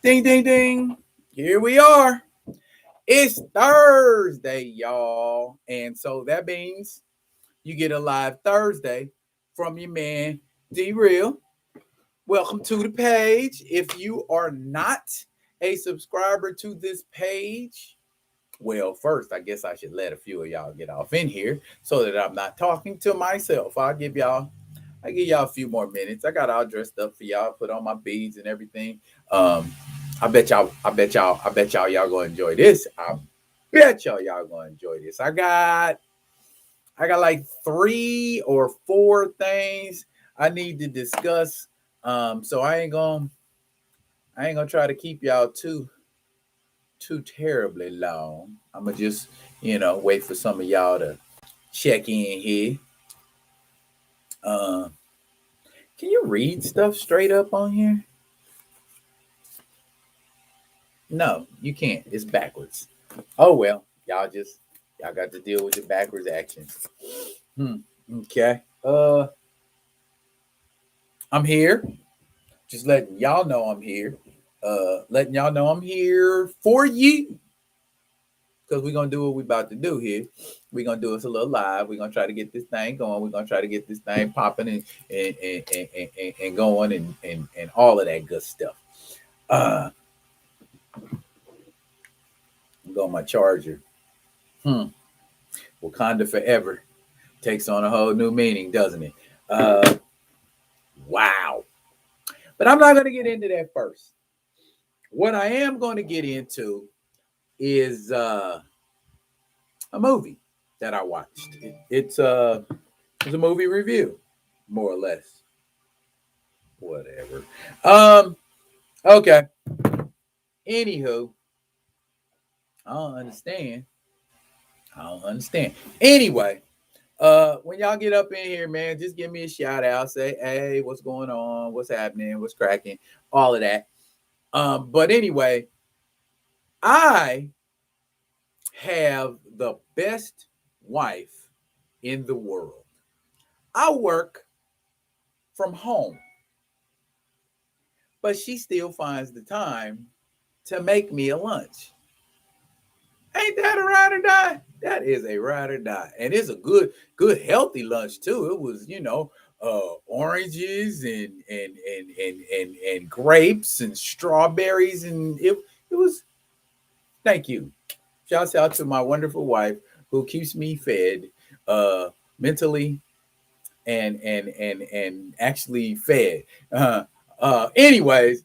Ding, ding, ding. Here we are. It's Thursday, y'all. And so that means you get a live Thursday from your man, D Real. Welcome to the page. If you are not a subscriber to this page, well, first, I guess I should let a few of y'all get off in here so that I'm not talking to myself. I give y'all a few more minutes. I got all dressed up for y'all, put on my beads and everything. Um, y'all gonna enjoy this. I bet y'all gonna enjoy this. I got like 3 or 4 things I need to discuss. So I ain't gonna try to keep y'all too terribly long. I'm gonna just wait for some of y'all to check in here. Uh, can you read stuff straight up on here? No, you can't. It's backwards. Oh well, y'all got to deal with the backwards actions. Hmm. Okay. I'm here. Just letting y'all know I'm here. Letting y'all know I'm here for you. Because we're gonna do what we about to do here. We're gonna do us a little live. We're gonna try to get this thing going. We're gonna try to get this thing popping and going and all of that good stuff. Uh go on my charger. Hmm. Wakanda forever takes on a whole new meaning, doesn't it? Uh wow. But I'm not gonna get into that first. What I am gonna get into is a movie that I watched. It's a movie review, more or less. Whatever. Um. Okay. Anywho, I don't understand. I don't understand. Anyway, when y'all get up in here, man, just give me a shout out. Say, hey, what's going on? What's happening? What's cracking? All of that. But anyway, I have the best wife in the world. I work from home, but she still finds the time to make me a lunch. Ain't that a ride or die? That is a ride or die, and it's a good, healthy lunch too. It was, oranges and grapes and strawberries, and it was. Thank you. Shouts out to my wonderful wife who keeps me fed, mentally and actually fed. Anyways,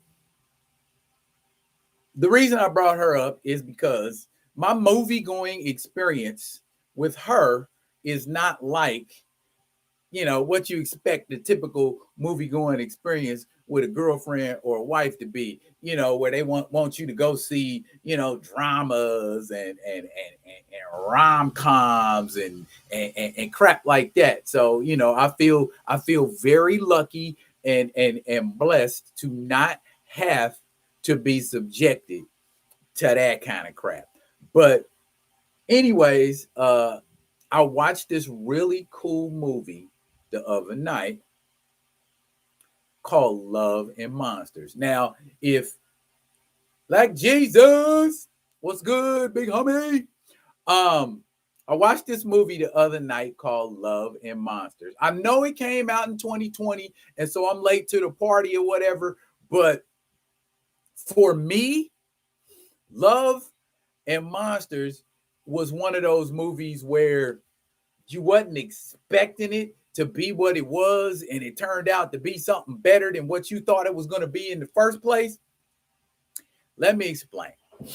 the reason I brought her up is because my movie going experience with her is not like what you expect the typical movie going experience with a girlfriend or a wife to be, where they want you to go see, dramas and rom-coms and crap like that. So I feel very lucky and blessed to not have to be subjected to that kind of crap. But anyways, I watched this really cool movie the other night called Love and Monsters. Now, if like Jesus, what's good, big homie? Um, I watched this movie the other night called Love and Monsters. I know it came out in 2020, and so I'm late to the party or whatever, but for me, Love and Monsters was one of those movies where you wasn't expecting it to be what it was, and it turned out to be something better than what you thought it was going to be in the first place. Let me explain. All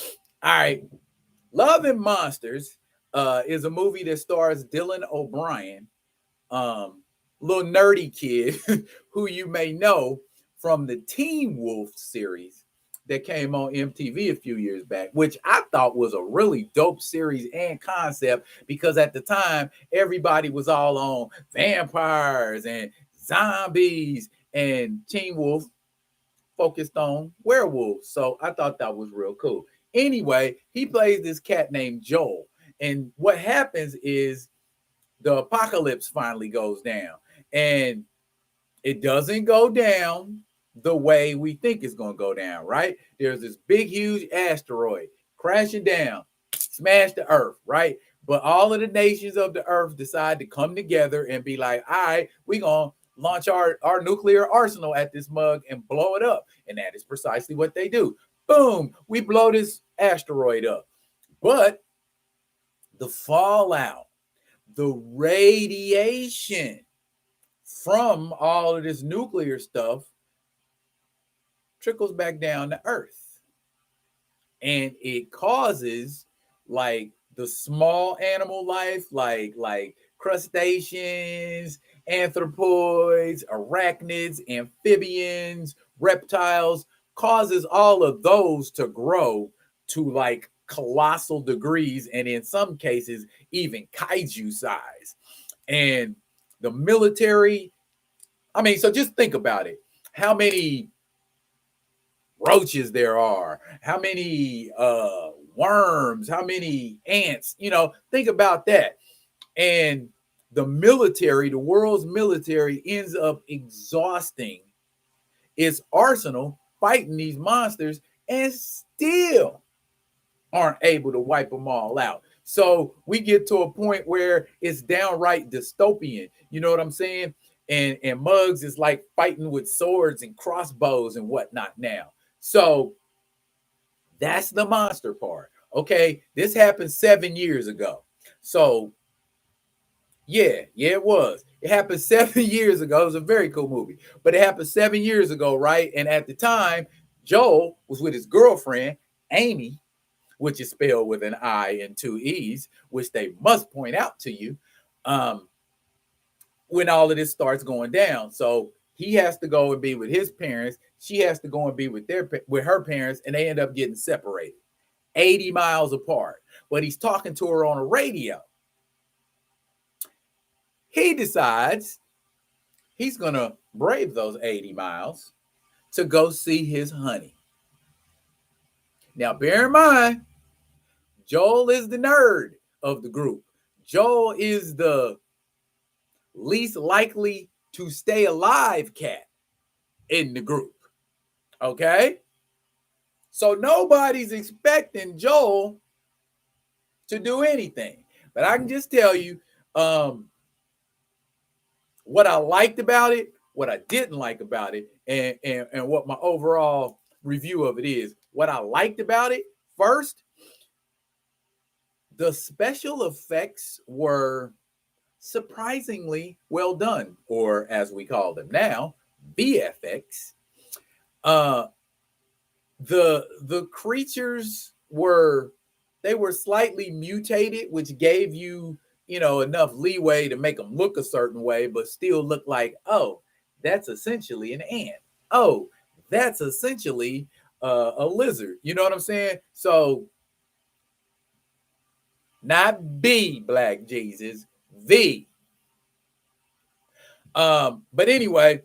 right, Love and Monsters is a movie that stars Dylan O'Brien, little nerdy kid who you may know from the Teen Wolf series that came on MTV a few years back, which I thought was a really dope series and concept because at the time everybody was all on vampires and zombies, and Teen Wolf focused on werewolves. So I thought that was real cool. Anyway, he plays this cat named Joel. And what happens is the apocalypse finally goes down. And it doesn't go down the way we think it's going to go down, right? There's this big, huge asteroid crashing down, smash the earth, right? But all of the nations of the earth decide to come together and be like, all right, we're going to launch our nuclear arsenal at this mug and blow it up. And that is precisely what they do. Boom, we blow this asteroid up. But the fallout, the radiation from all of this nuclear stuff trickles back down to earth. And it causes like the small animal life, like crustaceans, anthropoids, arachnids, amphibians, reptiles, causes all of those to grow to like colossal degrees, and in some cases, even kaiju size. And the military, I mean, so just think about it. How many roaches there are, how many worms, how many ants, think about that. And the military, the world's military, ends up exhausting its arsenal fighting these monsters and still aren't able to wipe them all out. So we get to a point where it's downright dystopian. You know what I'm saying? And Muggs is like fighting with swords and crossbows and whatnot now. So that's the monster part. Okay, this happened 7 years ago. So yeah, it was. It happened 7 years ago. It was a very cool movie, but it happened 7 years ago, right? And at the time, Joel was with his girlfriend, Amy, which is spelled with an I and two E's, which they must point out to you when all of this starts going down. So he has to go and be with his parents. She has to go and be with her parents, and they end up getting separated 80 miles apart. But he's talking to her on a radio. He decides he's going to brave those 80 miles to go see his honey. Now, bear in mind, Joel is the nerd of the group. Joel is the least likely to stay alive cat in the group. Okay? So nobody's expecting Joel to do anything. But I can just tell you what I liked about it, what I didn't like about it, and what my overall review of it is. What I liked about it, first, the special effects were surprisingly well done, or as we call them now, VFX. The creatures were slightly mutated, which gave you enough leeway to make them look a certain way, but still look like, oh, that's essentially an ant. Oh, that's essentially a lizard. You know what I'm saying? So not B, Black Jesus, V. But anyway,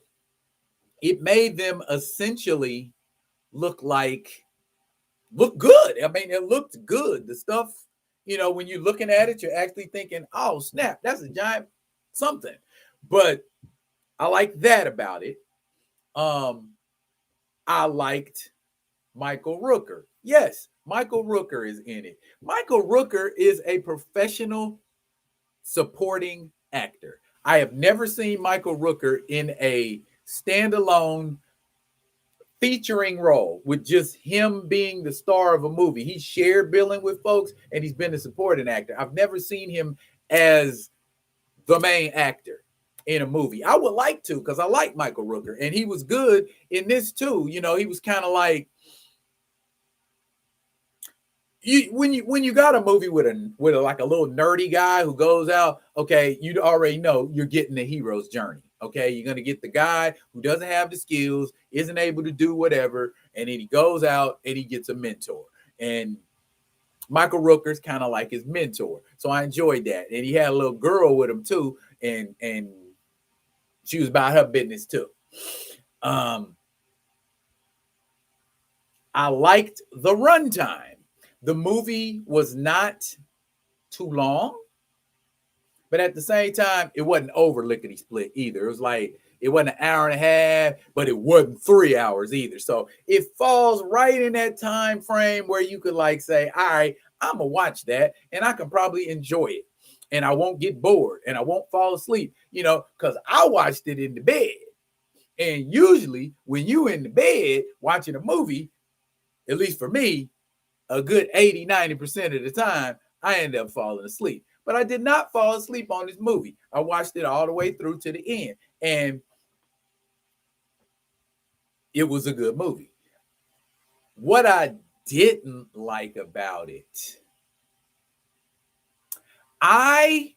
it made them essentially look good. I mean, it looked good. The stuff, when you're looking at it, you're actually thinking, oh, snap, that's a giant something. But I like that about it. I liked Michael Rooker. Yes, Michael Rooker is in it. Michael Rooker is a professional supporting actor. I have never seen Michael Rooker in a standalone featuring role with just him being the star of a movie. He's shared billing with folks and he's been a supporting actor. I've never seen him as the main actor in a movie. I would like to, because I like Michael Rooker, and he was good in this too. He was kind of like, when you got a movie with a like a little nerdy guy who goes out, okay, you already know you're getting the hero's journey. Okay, you're gonna get the guy who doesn't have the skills, isn't able to do whatever, and then he goes out and he gets a mentor. And Michael Rooker's kind of like his mentor, so I enjoyed that. And he had a little girl with him too, and she was about her business too. I liked the runtime. The movie was not too long, but at the same time, it wasn't over lickety split either. It was like It wasn't an hour and a half, but it wasn't 3 hours either. So it falls right in that time frame where you could like say, all right, I'm gonna watch that and I can probably enjoy it. And I won't get bored and I won't fall asleep, because I watched it in the bed. And usually when you in the bed watching a movie, at least for me, a good 80-90% of the time, I end up falling asleep. But I did not fall asleep on this movie. I watched it all the way through to the end. And it was a good movie. What I didn't like about it, hey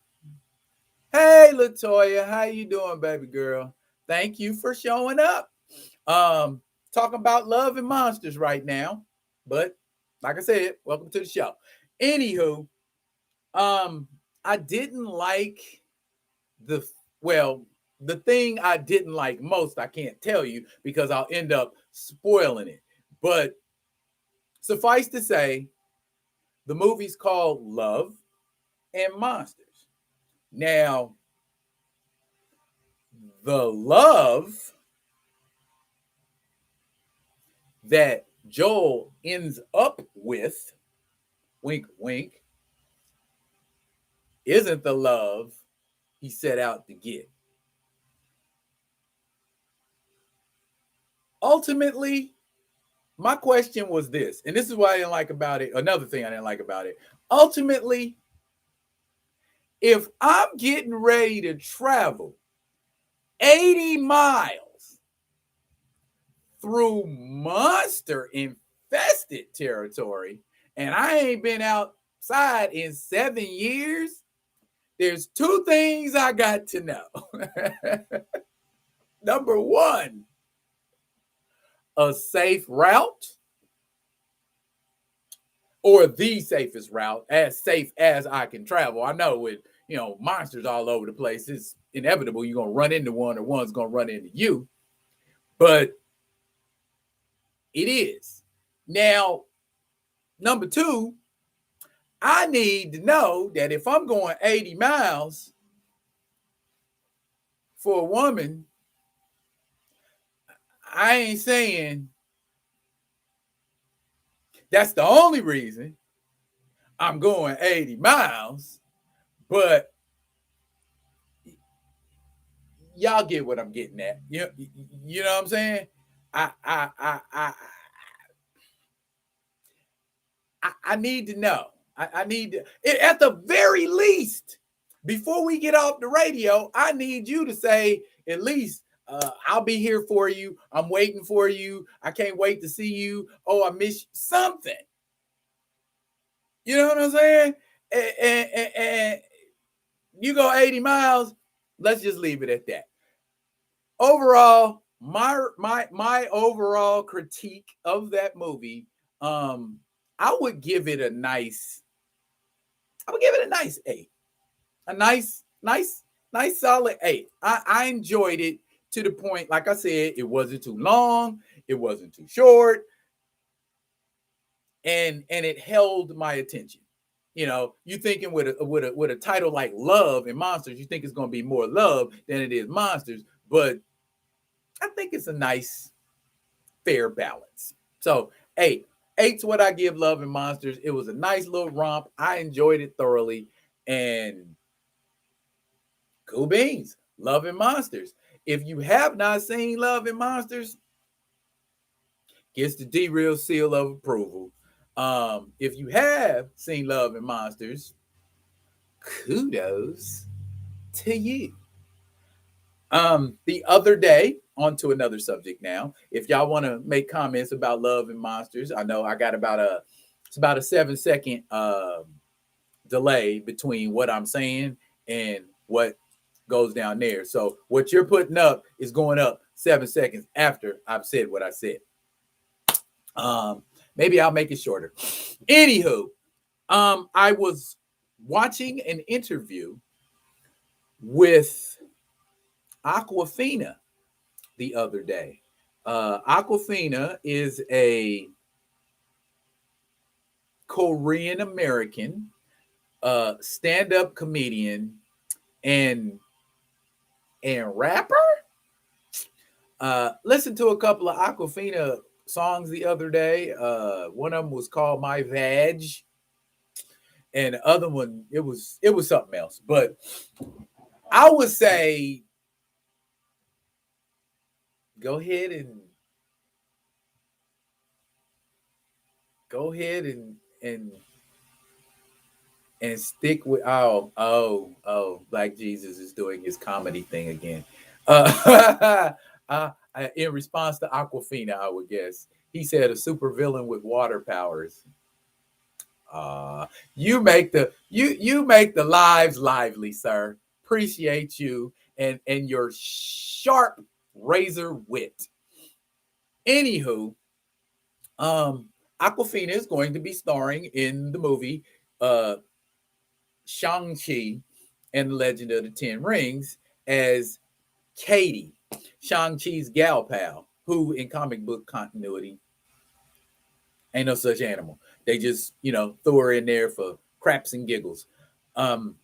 Latoya, how you doing, baby girl? Thank you for showing up. Talking about love and monsters right now. But like I said, welcome to the show. Anywho, I didn't like the the thing I didn't like most. I can't tell you because I'll end up spoiling it. But suffice to say, the movie's called Love and Monsters. Now, the love that Joel ends up with, wink, wink, isn't the love he set out to get. Ultimately, my question was this, and this is what I didn't like about it. Another thing I didn't like about it. Ultimately, if I'm getting ready to travel 80 miles through monster infested territory and I ain't been outside in 7 years, there's two things I got to know. Number one, a safe route, or the safest route, as safe as I can travel. I know with monsters all over the place, it's inevitable you're gonna run into one or one's gonna run into you, but it is. Now, number two, I need to know that if I'm going 80 miles for a woman, I ain't saying that's the only reason I'm going 80 miles, but y'all get what I'm getting at. You know what I'm saying? I need to know. I need to, at the very least, before we get off the radio, I need you to say at least, I'll be here for you. I'm waiting for you. I can't wait to see you. Oh, I miss something. You know what I'm saying? And you go 80 miles. Let's just leave it at that. Overall, my overall critique of that movie, I would give it a nice 8. A nice solid 8. I enjoyed it to the point, like I said, it wasn't too long, it wasn't too short, and it held my attention. You thinking with a title like Love and Monsters, you think it's going to be more love than it is monsters, but I think it's a nice, fair balance. So 8. 8's what I give Love and Monsters. It was a nice little romp. I enjoyed it thoroughly, and cool beans. Love and Monsters. If you have not seen Love and Monsters, gets the D-Real seal of approval. If you have seen Love and Monsters, kudos to you. The other day, on to another subject now. If y'all want to make comments about Love and Monsters, I know I got about a 7-second delay between what I'm saying and what goes down there. So what you're putting up is going up 7 seconds after I've said what I said. Maybe I'll make it shorter. Anywho, I was watching an interview with Awkwafina the other day. Awkwafina is a Korean American stand-up comedian and rapper. Listened to a couple of Aquafina songs the other day. One of them was called My Vag, and the other one it was something else. But I would say go ahead and go ahead and stick with Black Jesus is doing his comedy thing again. In response to Aquafina, I would guess he said a supervillain with water powers. Uh, you make the lives lively, sir. Appreciate you and your sharp razor wit. Anywho, um, Aquafina is going to be starring in the movie uh Shang-Chi and the Legend of the Ten Rings as Katie, Shang-Chi's gal pal, who in comic book continuity ain't no such animal. They just, threw her in there for craps and giggles. Um,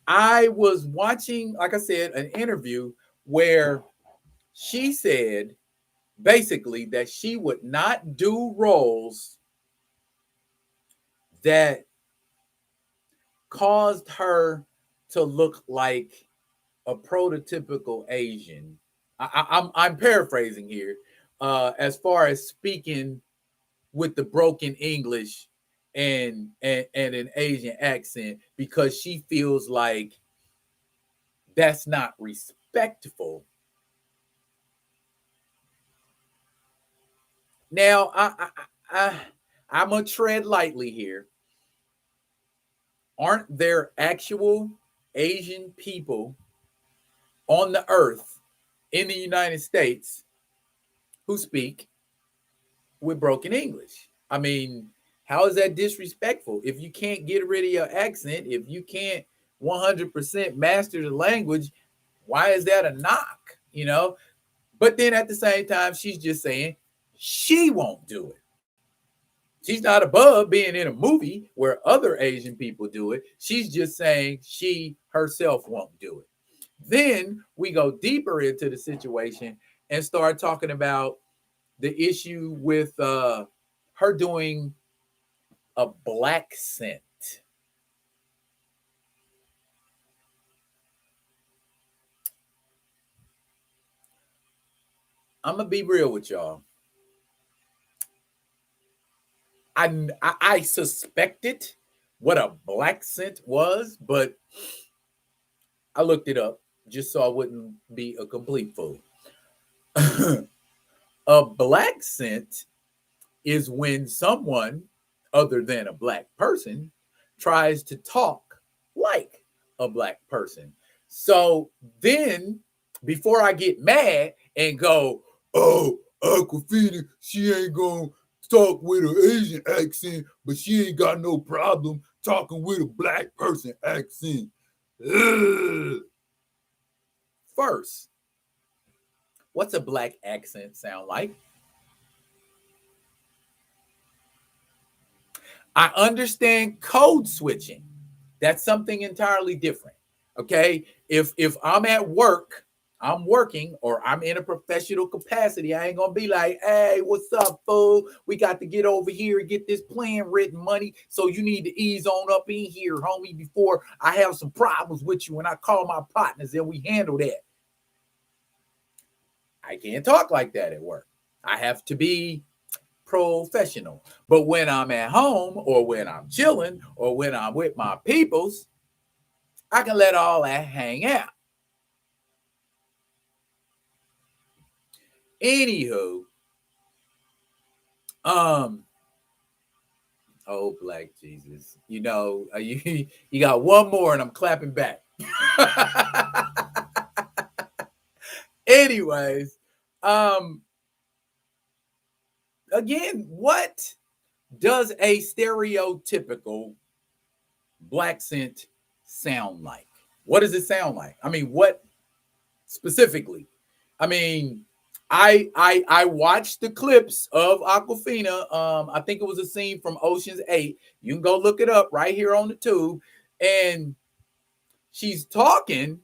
I was watching, like I said, an interview where she said basically that she would not do roles that caused her to look like a prototypical Asian. I'm paraphrasing here, as far as speaking with the broken English and an Asian accent, because she feels like that's not respectful. Now, I'm gonna tread lightly here. Aren't there actual Asian people on the earth in the United States who speak with broken English? I mean, how is that disrespectful? If you can't get rid of your accent, if you can't 100% master the language, why is that a knock? But then at the same time, she's just saying she won't do it. She's not above being in a movie where other Asian people do it. She's just saying she herself won't do it. Then we go deeper into the situation and start talking about the issue with her doing a Blaccent. I'm gonna be real with y'all. I suspected what a Blaccent was, but I looked it up just so I wouldn't be a complete fool. A Blaccent is when someone other than a black person tries to talk like a black person. So then, before I get mad and go, oh, Aquafina, she ain't gonna talk with an Asian accent, but she ain't got no problem talking with a black person accent. Ugh. First, what's a black accent sound like? I understand code switching. That's something entirely different. Okay? If I'm at work, I'm working or I'm in a professional capacity, I ain't gonna be like, hey, what's up, fool? We got to get over here and get this plan written, money. So you need to ease on up in here, homie, before I have some problems with you and I call my partners and we handle that. I can't talk like that at work. I have to be professional. But when I'm at home or when I'm chilling or when I'm with my peoples, I can let all that hang out. Anywho, um, oh Black Jesus, you got one more, and I'm clapping back. Anyways, um, again, what does a stereotypical black scent sound like? What does it sound like? I mean, what specifically? I mean, I watched the clips of Aquafina. I think it was a scene from Ocean's 8. You can go look it up right here on the tube. And she's talking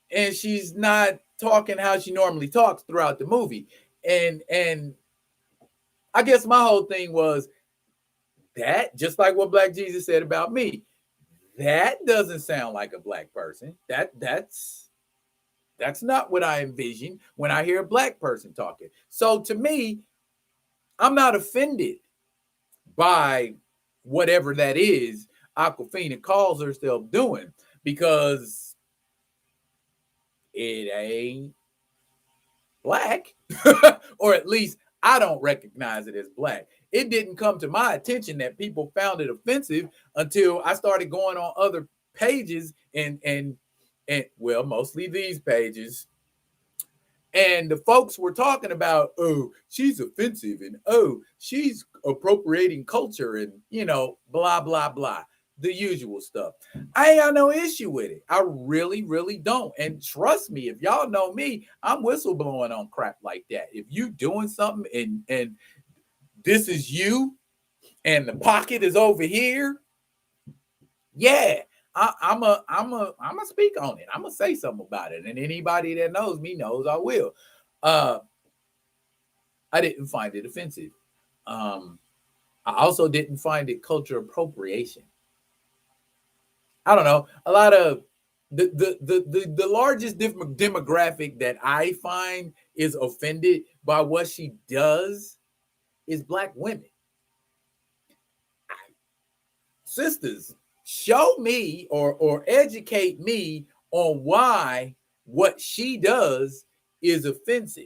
and she's not talking how she normally talks throughout the movie. And I guess my whole thing was that, just like what Black Jesus said about me, that doesn't sound like a black person. That's not what I envision when I hear a black person talking. So to me, I'm not offended by whatever that is Awkwafina calls herself doing, because it ain't black, or at least I don't recognize it as black. It didn't come to my attention that people found it offensive until I started going on other pages and well, mostly these pages. And the folks were talking about, oh, she's offensive, and oh, she's appropriating culture, and blah, blah, blah. The usual stuff. I ain't got no issue with it. I really, really don't. And trust me, if y'all know me, I'm whistleblowing on crap like that. If you doing something and this is you and the pocket is over here, yeah, I'm a speak on it. I'm gonna say something about it. And anybody that knows me knows I will. I didn't find it offensive. I also didn't find it culture appropriation. I don't know. A lot of the largest demographic that I find is offended by what she does is black women. Sisters, show me or educate me on why what she does is offensive.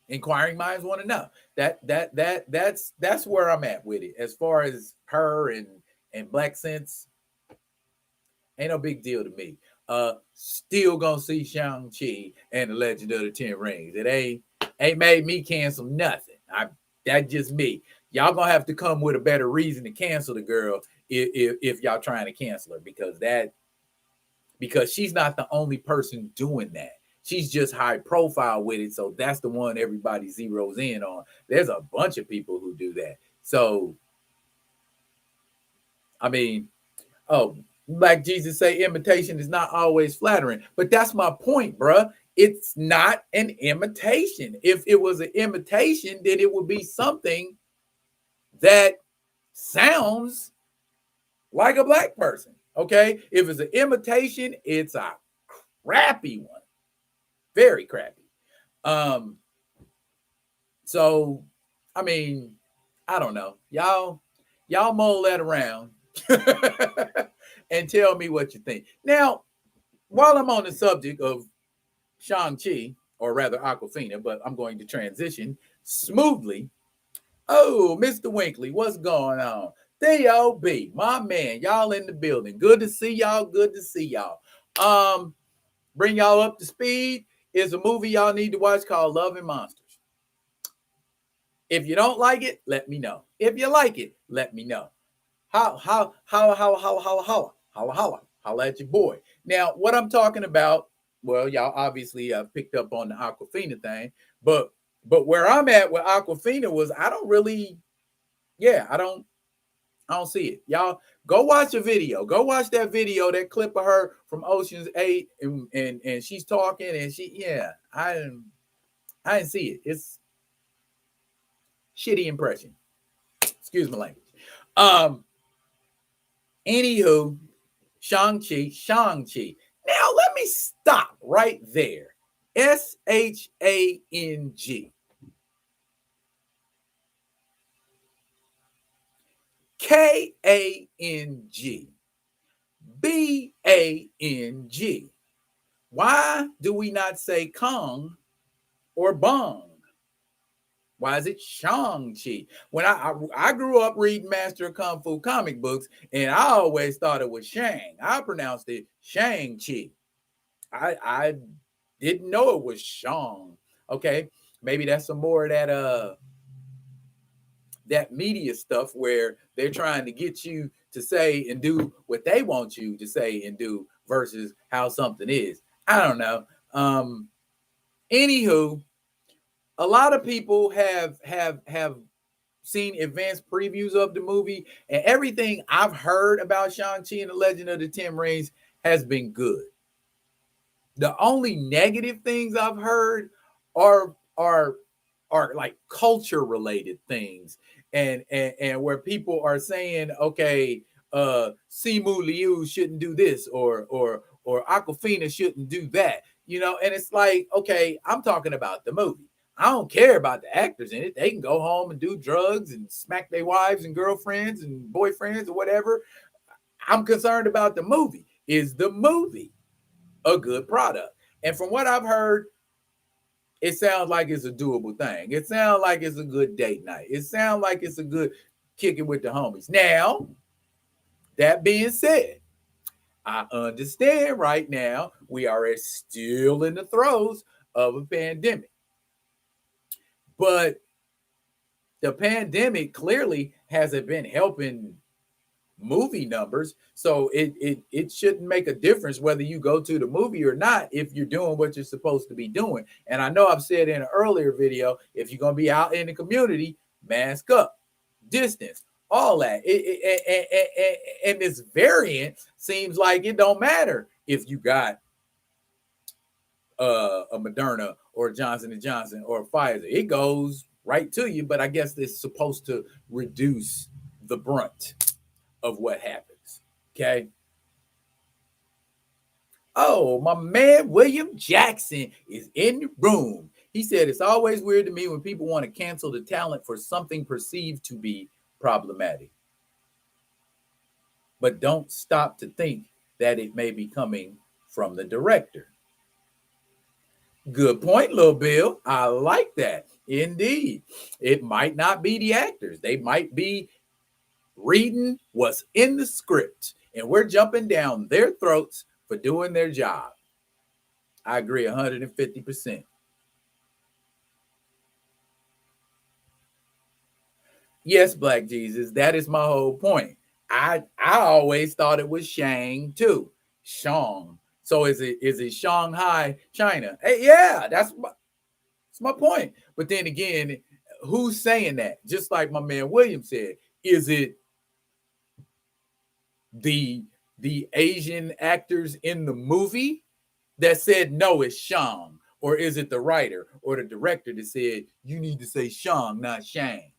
Inquiring minds want to know. That's where I'm at with it. As far as her and Blaccent, ain't no big deal to me. Still gonna see Shang-Chi and the Legend of the Ten Rings. It ain't made me cancel nothing. That's just me. Y'all gonna have to come with a better reason to cancel the girl if y'all trying to cancel her, because she's not the only person doing that. She's just high profile with it, so that's the one everybody zeroes in on. There's a bunch of people who do that. So, I mean, like Jesus say, imitation is not always flattering, but that's my point, bruh. It's not an imitation. If it was an imitation, then it would be something that sounds like a black person. Okay, if it's an imitation, it's a crappy one, very crappy. So I mean, I don't know, y'all mull that around and tell me what you think. Now, while I'm on the subject of Shang-Chi, or rather Awkwafina, but I'm going to transition smoothly. Oh, Mr. Winkley, what's going on? D.O.B., my man, y'all in the building. Good to see y'all. Good to see y'all. Bring y'all up to speed. Is a movie y'all need to watch called Love and Monsters. If you don't like it, let me know. If you like it, let me know. Holla at your boy. Now, what I'm talking about, well, y'all obviously picked up on the Awkwafina thing, but where I'm at with Awkwafina was I don't see it. Y'all go watch a video. Go watch that video, that clip of her from Ocean's 8, and she's talking, and I didn't see it. It's shitty impression. Excuse my language. Anywho, Shang-Chi. Now let me stop right there. Shang. Kang. Bang. Why do we not say Kong or Bong? Why is it Shang-Chi? When I grew up reading Master of Kung Fu comic books, and I always thought it was Shang. I pronounced it Shang-Chi. I didn't know it was Shang. Okay, maybe that's some more of that media stuff where they're trying to get you to say and do what they want you to say and do versus how something is. I don't know. Anywho, a lot of people have seen advanced previews of the movie, and everything I've heard about Shang-Chi and the Legend of the Ten Rings has been good. The only negative things I've heard are are are like culture related things, and where people are saying, okay, Simu Liu shouldn't do this, or Awkwafina shouldn't do that, and it's like, okay, I'm talking about the movie. I don't care about the actors in it. They can go home and do drugs and smack their wives and girlfriends and boyfriends or whatever. I'm concerned about the movie. Is the movie a good product? And from what I've heard, it sounds like it's a doable thing. It sounds like it's a good date night. It sounds like it's a good kicking with the homies. Now, that being said, I understand right now we are still in the throes of a pandemic. But the pandemic clearly hasn't been helping movie numbers. So it shouldn't make a difference whether you go to the movie or not if you're doing what you're supposed to be doing. And I know I've said in an earlier video, if you're gonna be out in the community, mask up, distance, all that. And this variant seems like it don't matter if you got a Moderna or Johnson and Johnson or Pfizer. It goes right to you, but I guess it's supposed to reduce the brunt of what happens. Okay. Oh, my man William Jackson is in the room. He said it's always weird to me when people want to cancel the talent for something perceived to be problematic, but don't stop to think that it may be coming from the director. Good point, Lil Bill. I like that. Indeed. It might not be the actors. They might be reading what's in the script, and we're jumping down their throats for doing their job. I agree 150%. Yes, Black Jesus, that is my whole point. I always thought it was Shang too. Shang. So is it Shanghai, China? Hey, yeah, that's my point. But then again, who's saying that? Just like my man William said, is it the Asian actors in the movie that said no, it's Shang? Or is it the writer or the director that said you need to say Shang, not Shang?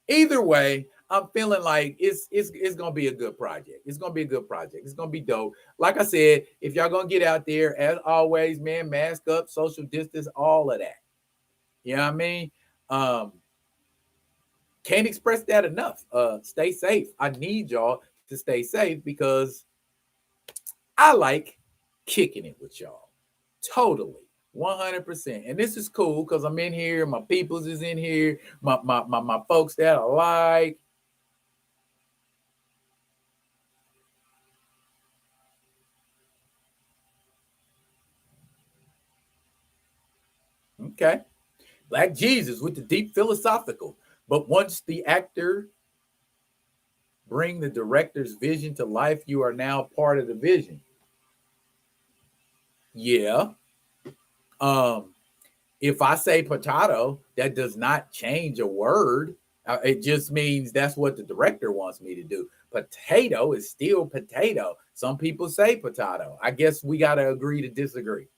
Either way, I'm feeling like it's gonna be a good project. It's gonna be a good project. It's gonna be dope. Like I said, if y'all gonna get out there, as always, man, mask up, social distance, all of that. You know what I mean? Um, can't express that enough. Stay safe. I need y'all to stay safe because I like kicking it with y'all. Totally. 100%. And this is cool because I'm in here. My peoples is in here. My folks that I like. Okay. Black Jesus with the deep philosophical. But once the actor bring the director's vision to life, you are now part of the vision. Yeah. Um, if I say potato, that does not change a word. It just means that's what the director wants me to do. Potato is still potato. Some people say potato. I guess we got to agree to disagree.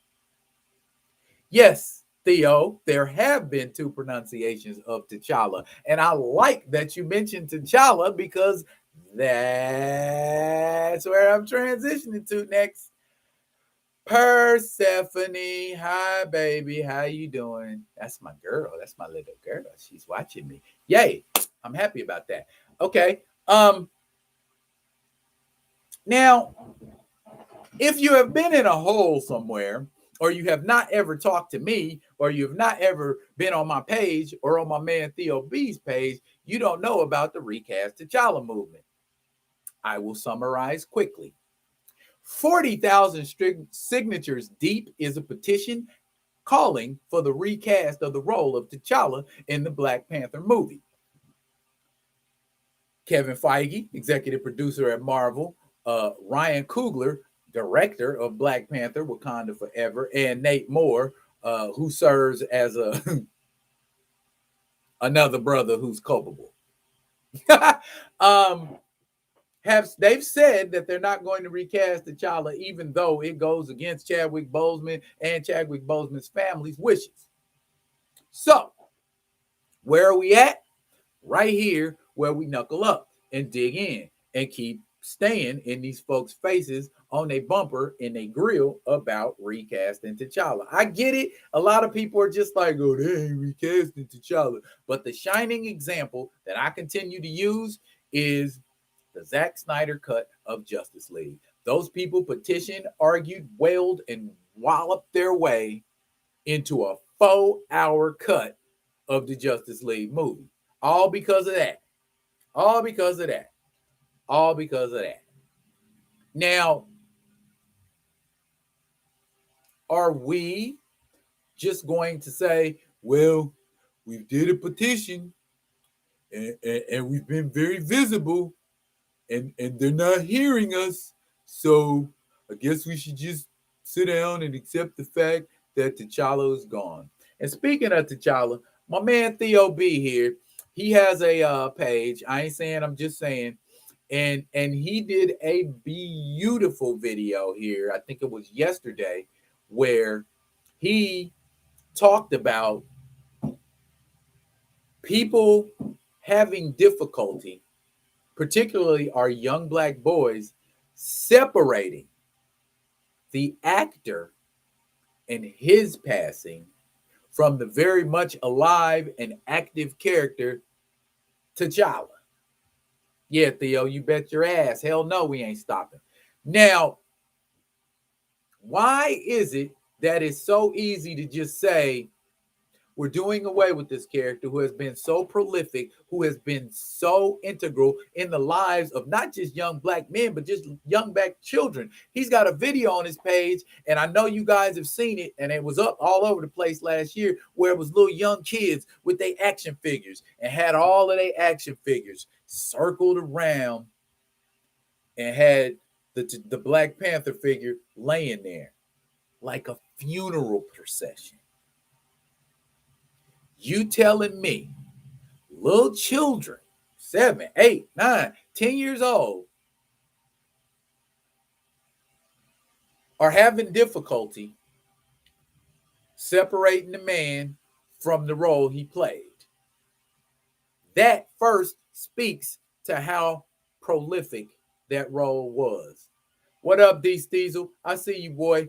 Yes, Theo, there have been two pronunciations of T'Challa. And I like that you mentioned T'Challa because that's where I'm transitioning to next. Persephone, hi baby, how you doing? That's my girl. That's my little girl. She's watching me. Yay! I'm happy about that. Okay. Now, if you have been in a hole somewhere, or you have not ever talked to me, or you have not ever been on my page or on my man Theo B's page, you don't know about the Recast T'Challa movement. I will summarize quickly. 40,000 signatures deep is a petition calling for the recast of the role of T'Challa in the Black Panther movie. Kevin Feige, executive producer at Marvel, Ryan Coogler, director of Black Panther, Wakanda Forever, and Nate Moore, who serves as another brother who's culpable. um, they've said that they're not going to recast T'Challa, even though it goes against Chadwick Boseman and Chadwick Boseman's family's wishes. So, where are we at? Right here, where we knuckle up and dig in and keep staying in these folks' faces on a bumper in a grill about recasting T'Challa. I get it. A lot of people are just like, oh, they ain't recasting T'Challa. But the shining example that I continue to use is the Zack Snyder cut of Justice League. Those people petitioned, argued, wailed, and walloped their way into a 4-hour cut of the Justice League movie. All because of that. All because of that. All because of that. Now, are we just going to say, well, we did a petition and we've been very visible and they're not hearing us. So I guess we should just sit down and accept the fact that T'Challa is gone. And speaking of T'Challa, my man Theo B here, he has a page. I ain't saying, I'm just saying. And he did a beautiful video here. I think it was yesterday, where he talked about people having difficulty, particularly our young black boys, separating the actor and his passing from the very much alive and active character T'Challa. Yeah, Theo, you bet your ass. Hell no, we ain't stopping. Now, why is it that it's so easy to just say, we're doing away with this character who has been so prolific, who has been so integral in the lives of not just young black men, but just young black children? He's got a video on his page, and I know you guys have seen it, and it was up all over the place last year, where it was little young kids with their action figures and had all of their action figures circled around and had the Black Panther figure laying there like a funeral procession. You telling me little children, 7, 8, 9, 10 years old, are having difficulty separating the man from the role he played? That first speaks to how prolific that role was. What up, D Steezel? I see you, boy.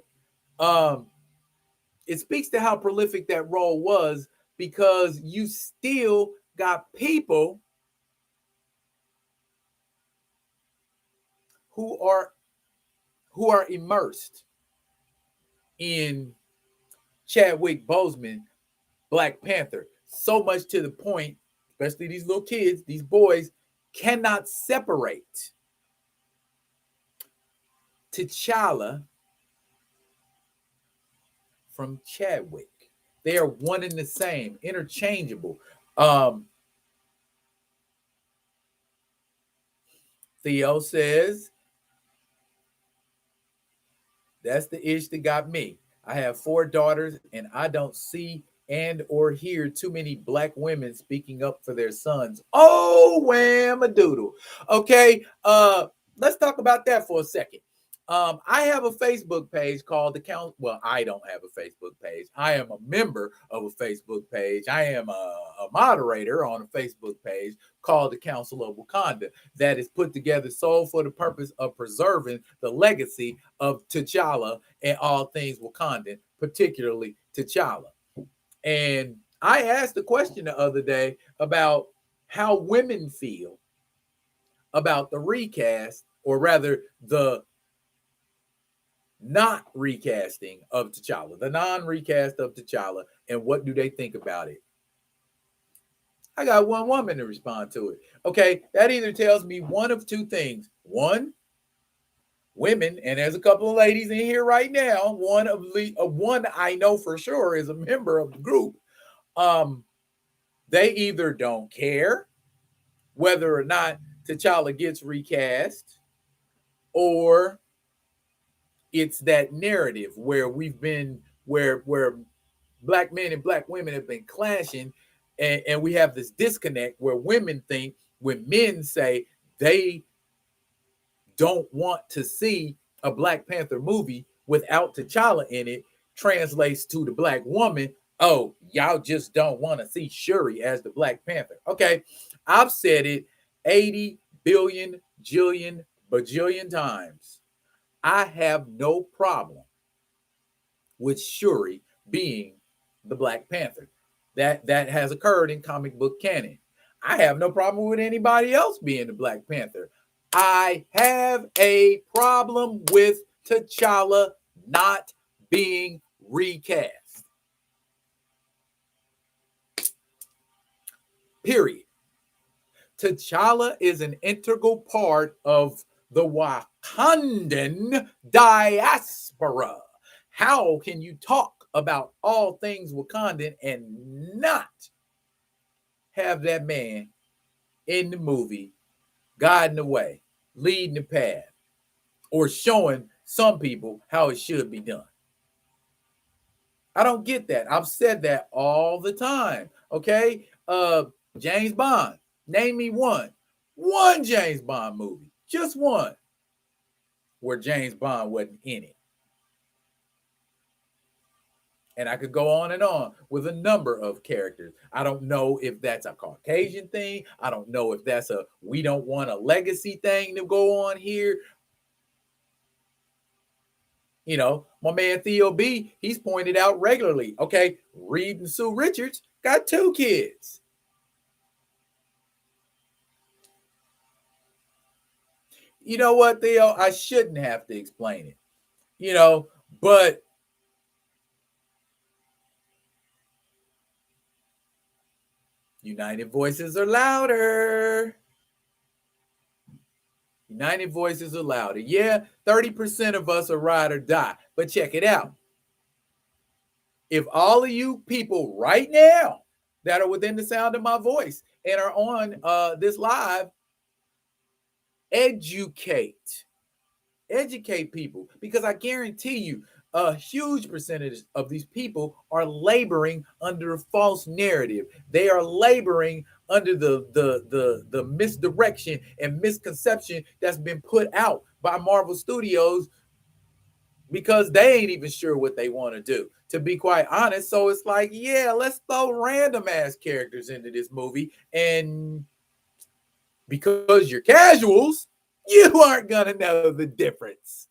It speaks to how prolific that role was, because you still got people who are immersed in Chadwick Boseman, Black Panther, so much to the point, especially these little kids, these boys, cannot separate T'Challa from Chadwick. They are one and the same, interchangeable. Theo says, that's the ish that got me. I have 4 daughters, and I don't see and or hear too many black women speaking up for their sons. Oh, wham a doodle. Okay, let's talk about that for a second. I have a Facebook page called the Count. Well, I don't have a Facebook page. I am a member of a Facebook page. I am a moderator on a Facebook page called the Council of Wakanda, that is put together solely for the purpose of preserving the legacy of T'Challa and all things Wakandan, particularly T'Challa. And I asked a question the other day about how women feel about the recast, or rather the not recasting of T'Challa, the non-recast of T'Challa, and what do they think about it? I got one woman to respond to it. Okay, that either tells me one of two things. One, women, and there's a couple of ladies in here right now. One I know for sure is a member of the group. They either don't care whether or not T'Challa gets recast, or it's that narrative where where black men and black women have been clashing, and we have this disconnect where women think, when men say they don't want to see a Black Panther movie without T'Challa in it translates to the Black woman, oh, y'all just don't want to see Shuri as the Black Panther. Okay, I've said it 80 billion, jillion, bajillion times. I have no problem with Shuri being the Black Panther. That has occurred in comic book canon. I have no problem with anybody else being the Black Panther. I have a problem with T'Challa not being recast. Period. T'Challa is an integral part of the Wakandan diaspora. How can you talk about all things Wakandan and not have that man in the movie guiding the way, leading the path, or showing some people how it should be done? I don't get that. I've said that all the time. Okay. James Bond. Name me one James Bond movie, just one, where James Bond wasn't in it. And I could go on and on with a number of characters. I don't know if that's a Caucasian thing. I don't know if that's a we don't want a legacy thing to go on here. You know, my man Theo B, he's pointed out regularly. Okay, Reed and Sue Richards got 2 kids. You know what, Theo? I shouldn't have to explain it. You know, but United voices are louder. United voices are louder. Yeah, 30% of us are ride or die. But check it out. If all of you people right now that are within the sound of my voice and are on this live, educate people, because I guarantee you a huge percentage of these people are laboring under a false narrative. They are laboring under the misdirection and misconception that's been put out by Marvel Studios, because they ain't even sure what they want to do, to be quite honest. So it's like, yeah, let's throw random ass characters into this movie, and because you're casuals, you aren't gonna know the difference.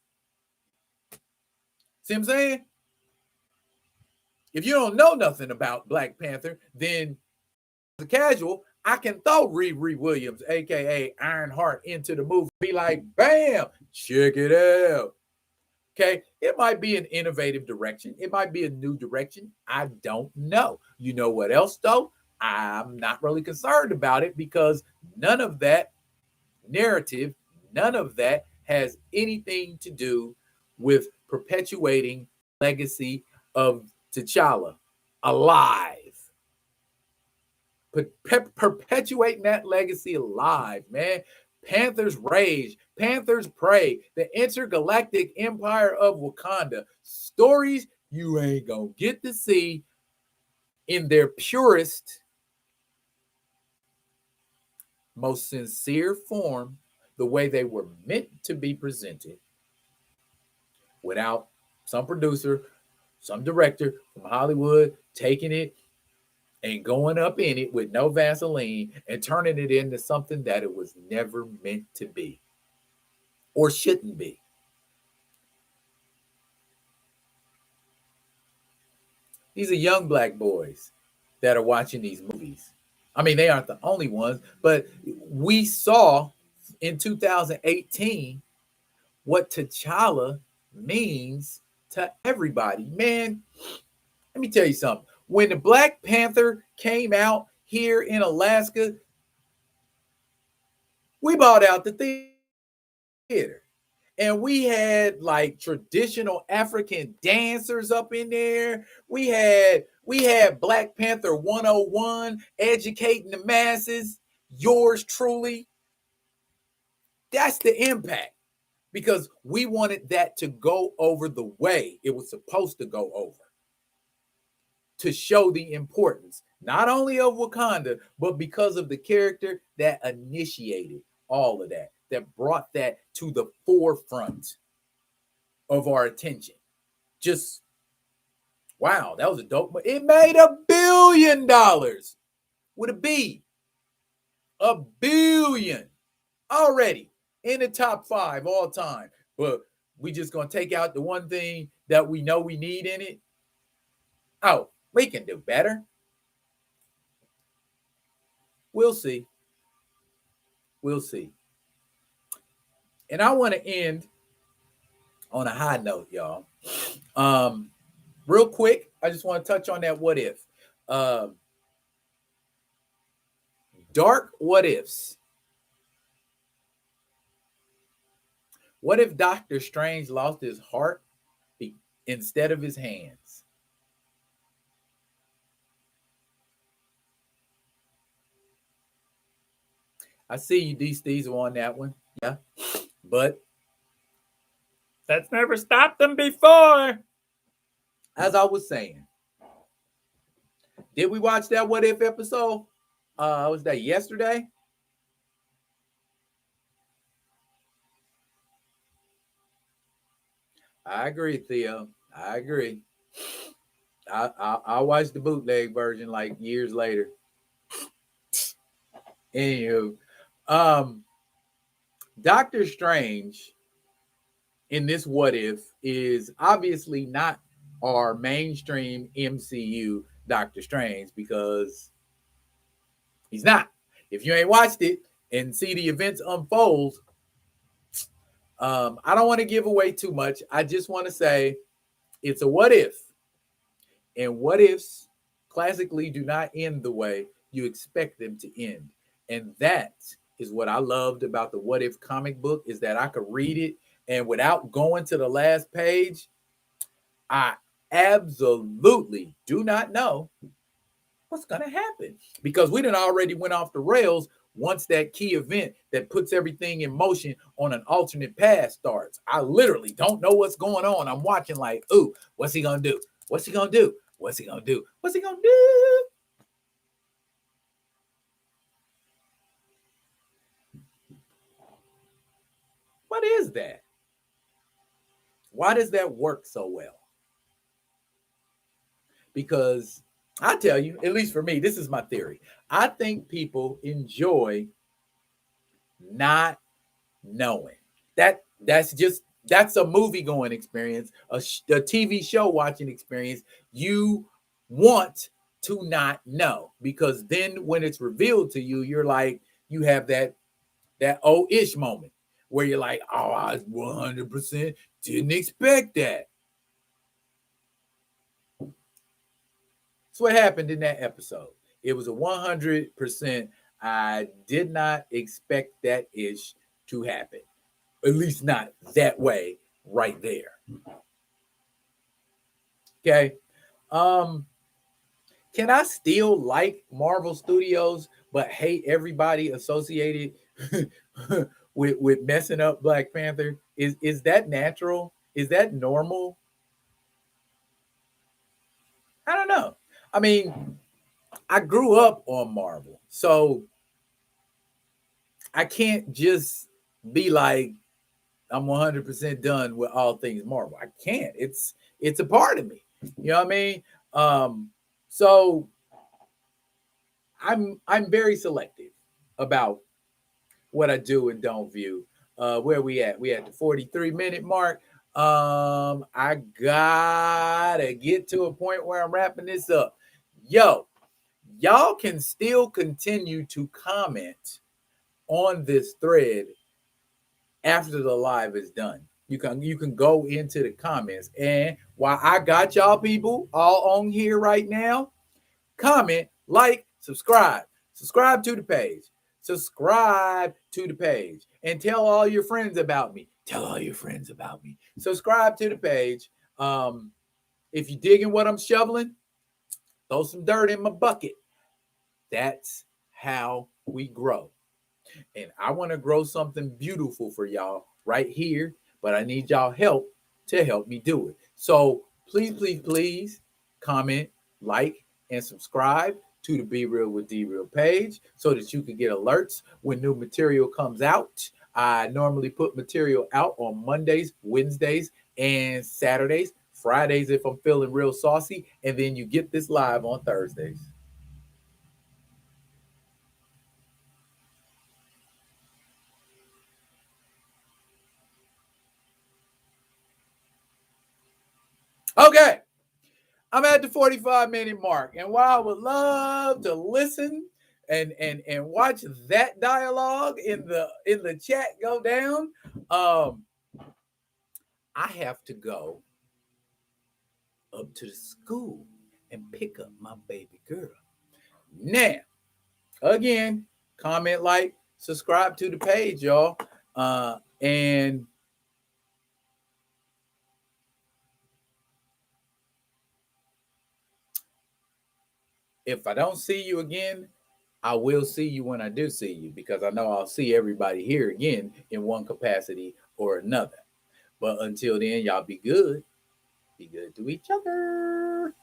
See what I'm saying? If you don't know nothing about Black Panther, then as a casual, I can throw Riri Williams, aka Ironheart, into the movie. Be like, bam, check it out. Okay, it might be an innovative direction. It might be a new direction. I don't know. You know what else, though? I'm not really concerned about it, because none of that narrative, none of that has anything to do with perpetuating legacy of T'Challa alive. Perpetuating that legacy alive, man. Panthers rage, Panthers pray, the intergalactic empire of Wakanda. Stories you ain't gonna get to see in their purest, most sincere form, the way they were meant to be presented, without some producer, some director from Hollywood taking it and going up in it with no Vaseline and turning it into something that it was never meant to be or shouldn't be. These are young Black boys that are watching these movies. I mean, they aren't the only ones, but we saw in 2018 what T'Challa means to everybody. Man, let me tell you something. When the Black Panther came out here in Alaska, we bought out the theater. And we had like traditional African dancers up in there. We had Black Panther 101 educating the masses. Yours truly. That's the impact, because we wanted that to go over the way it was supposed to go over, to show the importance not only of Wakanda, but because of the character that initiated all of that. that brought that to the forefront of our attention. Just wow, that was a dope. It made $1 billion with a B. $1 billion already in the top 5 all time. But we just gonna take out the one thing that we know we need in it. Oh, we can do better. We'll see. We'll see. And I want to end on a high note, y'all. Real quick, I just want to touch on that what if. Dark what ifs. What if Doctor Strange lost his heart instead of his hands? I see you, D. Steve's on that one. Yeah. But that's never stopped them before. As I was saying, did we watch that what if episode? Was that yesterday? I agree, Theo. I agree. I watched the bootleg version like years later. Anywho, Doctor Strange in this what if is obviously not our mainstream MCU Doctor Strange because he's not. If you ain't watched it and see the events unfold, I don't want to give away too much. I just want to say it's a what if. And what ifs classically do not end the way you expect them to end. And that is what I loved about the what if comic book is that I could read it and without going to the last page, I absolutely do not know what's going to happen because we done already went off the rails once that key event that puts everything in motion on an alternate path starts. I literally don't know what's going on. I'm watching like, ooh, what's he going to do? What's he going to do? What's he going to do? What's he going to do? What is that? Why does that work so well? Because I tell you, at least for me, this is my theory. I think people enjoy not knowing. That's a movie going experience, a TV show watching experience. You want to not know because then when it's revealed to you, you're like, you have that oh-ish moment where you're like, oh, I 100% didn't expect that. That's what happened in that episode. It was a 100%. I did not expect that ish to happen. At least not that way right there. Okay. Can I still like Marvel Studios but hate everybody associated with messing up Black Panther? Is that natural? Is that normal? I don't know. I mean, I grew up on Marvel, so I can't just be like I'm 100% done with all things Marvel. I can't. It's a part of me. You know what I mean? So I'm very selective about what I do and don't view. Where we at? We at the 43-minute mark. I gotta get to a point where I'm wrapping this up. Yo, y'all can still continue to comment on this thread after the live is done. You can go into the comments. And while I got y'all people all on here right now, comment, like, subscribe. Subscribe to the page. Subscribe to the page. And tell all your friends about me. Tell all your friends about me. Subscribe to the page. If you're digging what I'm shoveling, throw some dirt in my bucket. That's how we grow. And I want to grow something beautiful for y'all right here, but I need y'all help to help me do it. So please, please, please comment, like, and subscribe to the Be Real with D Real page so that you can get alerts when new material comes out. I normally put material out on Mondays, Wednesdays, and Saturdays. Fridays if I'm feeling real saucy, and then you get this live on Thursdays. Okay, I'm at the 45-minute mark, and while I would love to listen and watch that dialogue in the chat go down, um, I have to go up to the school and pick up my baby girl. Now, again, comment, like, subscribe to the page, y'all. And if I don't see you again, I will see you when I do see you, because I know I'll see everybody here again in one capacity or another. But until then, y'all be good. Be good to each other.